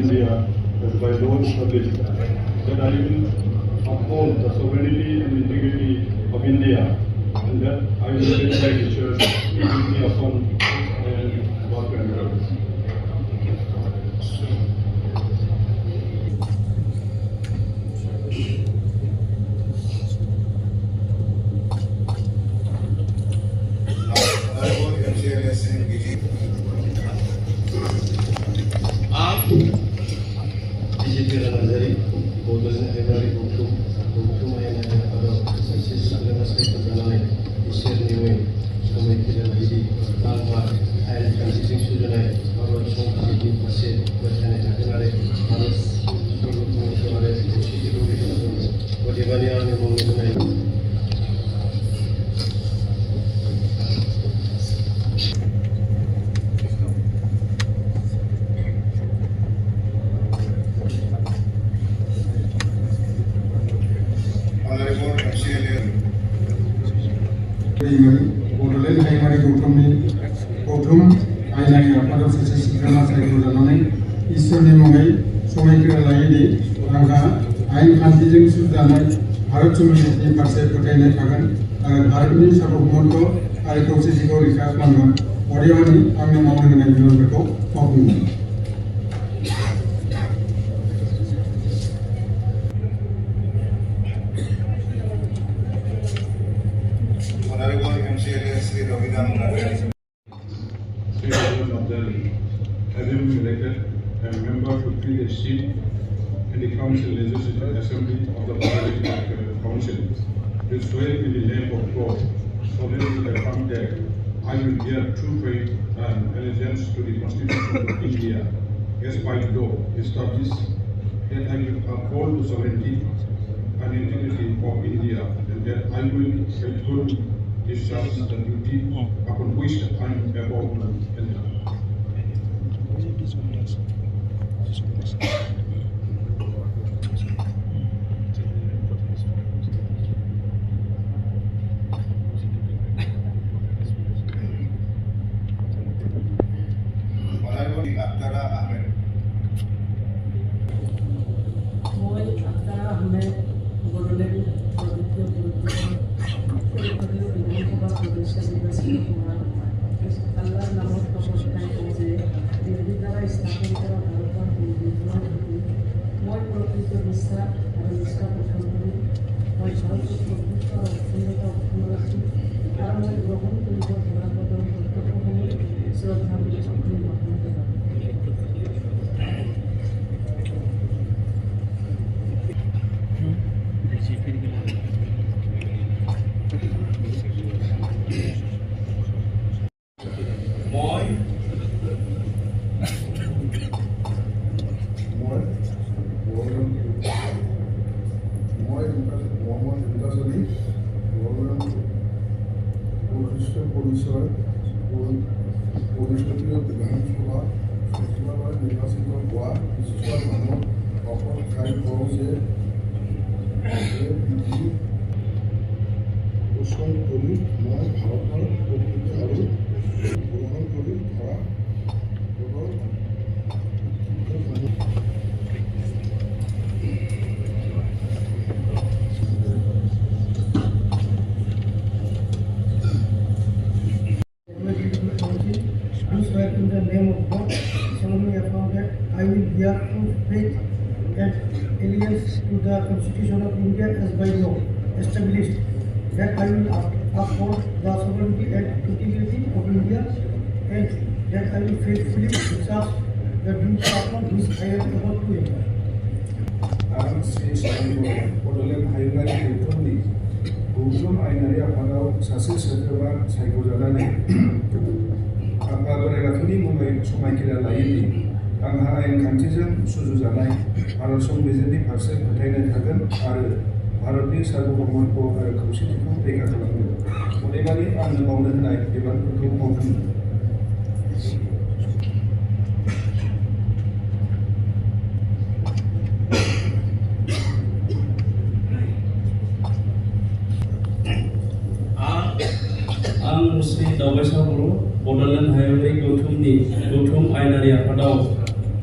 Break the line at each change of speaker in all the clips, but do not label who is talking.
India as by law established, that I will uphold the sovereignty and integrity of India, and that I will faithfully discharge the duty upon God and God.
Bodoland हायुङारि गौथुम आयेनारि आफादाव सासे सोद्रोमा सायख'जानानै इसोरनि मुङै समायखिरा लायोदि आंहा आयेन खान्थिजों सुजुजानाय भारत संबिजितनि फारसे फोथायनाय थागोन आरो भारतनि सार्वभौमत्व आरो खौसेथिखौ रैखा खालामगोन। अदेबानि आंनो मावनो होनाय बिबानफोरखौ मावफुंगोन।
Having been elected a member to fill a seat in the Council Legislative Assembly of the Parliamentary Council, will swear in the name of God, solemnly affirm that I will bear true faith and allegiance to the Constitution of India, as by law established, that I will uphold the sovereignty and integrity of India, and that I will faithfully discharge the duty upon which I am about to enter.
আল্লাহর নামত প্রশংসায় যে বিরোধী দ্বারা স্থাপন করা ভারতের মই প্রকৃত বিশ্বাস আর নিষ্ঠা পোষণ করি মই ভারতের প্রভুত্ব আর অক্ষুণ্ণতা অক্ষুণ্ণ রাখি আর মই গ্রহণ করিব ধরাপদর কর্তব্যসমূহ শ্রদ্ধা বিচক্ষণ মাধ্যমে
পরিচয় পৰিষদীয় বিধানসভা সচিবালয় নিৰ্বাচিত হোৱা কিছুমান মানুহ অকল খাই কওঁ যে বিধি পোষণ কৰি মই ভাৰতৰ প্ৰকৃতি আৰু গ্ৰহণ কৰি ধৰা
in the name of God, solemnly affirm that I will bear true faith and allegiance to the Constitution of India as by law established, that I will uphold the sovereignty and integrity of India, and that I will faithfully discharge the duty upon which I am about to enter.
आं श्री साइबो बड'लेण्ड हायुङारि गौथुम आयेनारि आफादाव सासे सोद्रोमा सायख'जानानै आफा बोराइ बाथौनि मुङै समायखिरा लायोदि आंहा आयेन खान्थिजों सुजुजानाय भारत संबिजितनि फारसे फोथायनाय थागोन आरो भारतनि सार्वभौमत्व आरो खौसेथिखौ रैखा खालामगोन। अदेबानि आंनो मावनो होनाय बिबानफोरखौ मावफुंगोन।
आं श्री दावबायसा बर' बड'लेण्ड हायुङारि गौथुम आयेनारि आफादाव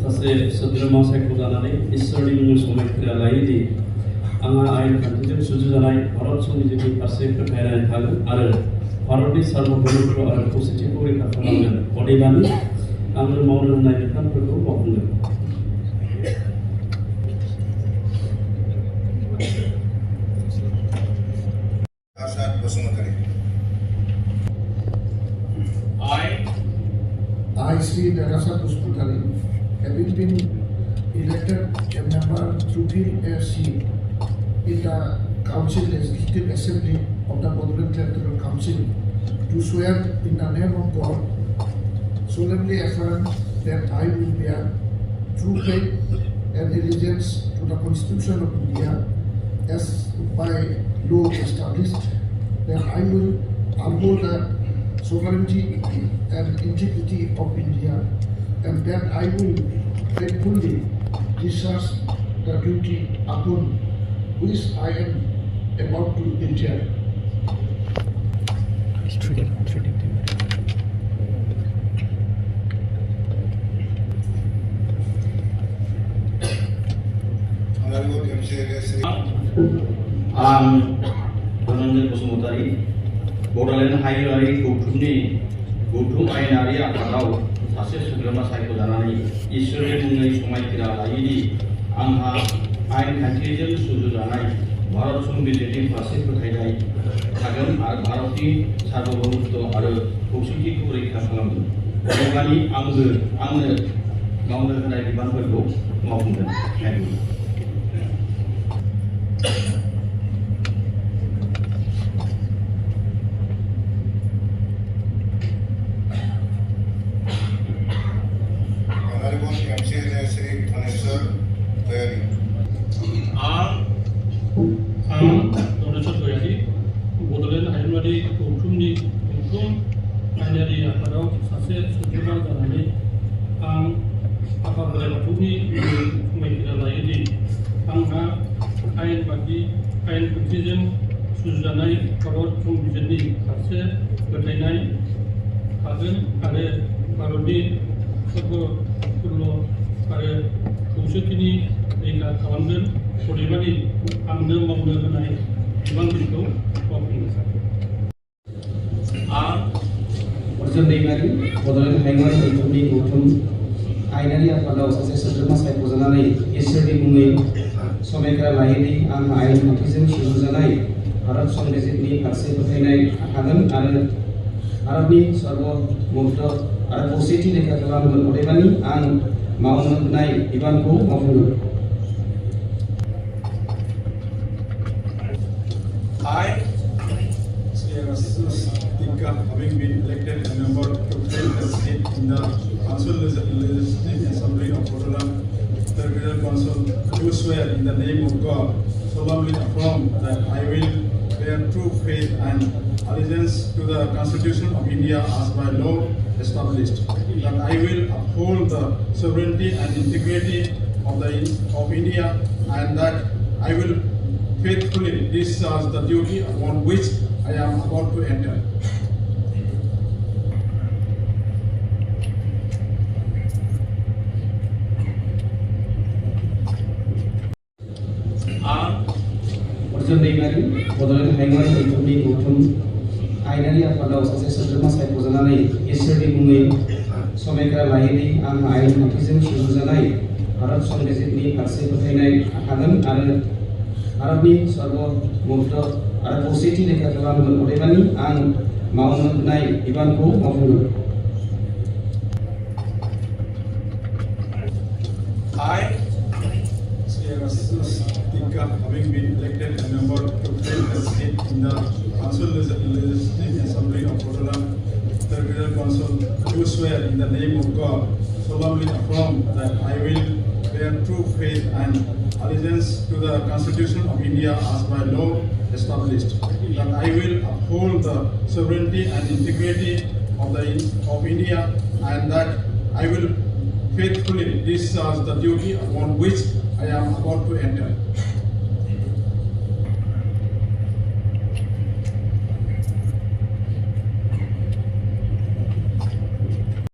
सासे सोद्रोमा सायख'जानानै इसोरनि मुङै समायखिरा लायोदि आंहा आयेन खान्थिजों सुजुजानाय भारत संबिजिरनि फारसे फोथायनाय थागोन आरो भारतनि सार्वभौमत्व आरो खौसेथिखौ रैखा खालामगोन। अदेबानि आंनो मावनो होनाय बिबानफोरखौ मावफुंगोन।
Asad Basumatari.
I, Sri Darasat Basumatari, having been elected a member to fill a seat in the Council Legislative Assembly of the Bodoland Territorial Council, do swear in the name of God, solemnly affirm that I will bear true faith and allegiance to the Constitution of India as by law established, that I will uphold the sovereignty and integrity of India, and that I will faithfully discharge the duty upon which I am about to enter.
Honorable MCLA Sri
आं धनन्जय बसुमतारी बड'लेण्ड हायुङारि गौथुम आयेनारि आफादाव सासे सोद्रोमा सायख'जानानै इसोरनि मुङै समायखिरा लायोदि आंहा आयेन खान्थिजों सुजुजानाय भारत संबिजिरनि फारसे फोथायनाय थागोन आरो भारतनि सार्वभौमत्व आरो खौसेथिखौ रैखा खालामगोन। अदेबानि आंनो मावनो होनाय बिबानफोरखौ मावफुंगोन।
Honorable MCLA Sri Thaneshwar Bayari.
आं धनेश्वर गयारी बड'लेण्ड हायुङारि गौथुम आयेनारि आफादाव सासे सोद्रोमा जानानै आं आफा बोराइ बाथौनि मुङै समायखिरा लायोदि आंहा आयेन खान्थिजों सुजुजानाय भारत संबिजिरनि फारसे फोथायनाय थागोन आरो भारतनि सार्वभौमत्व आरो खौसेथिनि रैखा खालामगोन। अदेबानि आंनो मावनो होनाय बिबानफोरखौ मावफुंगोन।
आं अर्जुन दैमारि बड'लेण्ड हायुङारि गौथुम आयेनारि आफादाव सासे सोद्रोमा सायख'जानानै इसोरनि मुङै समायखिरा लायोदि आंहा आयेन खान्थिजों सुजुजानाय भारत संबिजिरनि फारसे फोथायनाय थागोन आरो भारतनि सार्वभौमत्व आरो खौसेथि रैखा खालामगोन। अदेबानि आं मावनो होनाय बिबानखौ मावफुंगोन।
I, Sri Rasus Tika, having been elected a member to fill a seat in the Council Legislative Assembly of Bodoland Territorial Council, do swear in the name of God, solemnly affirm that I will bear true faith and allegiance to the Constitution of India as by law established, that I will uphold the sovereignty and integrity of India, and that I will faithfully discharge the duty upon which I am about to enter.
Arjun Daimari Bodoland हायुङारि गौथुम आयेनारि आफादाव सासे सोद्रोमा सायख'जानानै इसोरनि मुङै समायखिरा लायोदि आंहा आयेन खान्थिजों सुजुजानाय भारत संबिजिरनि फारसे फोथायनाय थागोन आरो भारतनि सार्वभौमत्व आरो खौसेथि रैखा खालामगोन। अदेबानि आं मावनो होनाय बिबानखौ मावफुंगोन।
I, Sri Rasus Tika, having been elected a member to fill a seat in the Council Legislative Assembly of Bodoland Territorial Council, do swear in the name of God, solemnly affirm that I will bear true faith and allegiance to the Constitution of India as by law established, that I will uphold the sovereignty and integrity of India, and that I will faithfully discharge the duty upon which I am about to enter.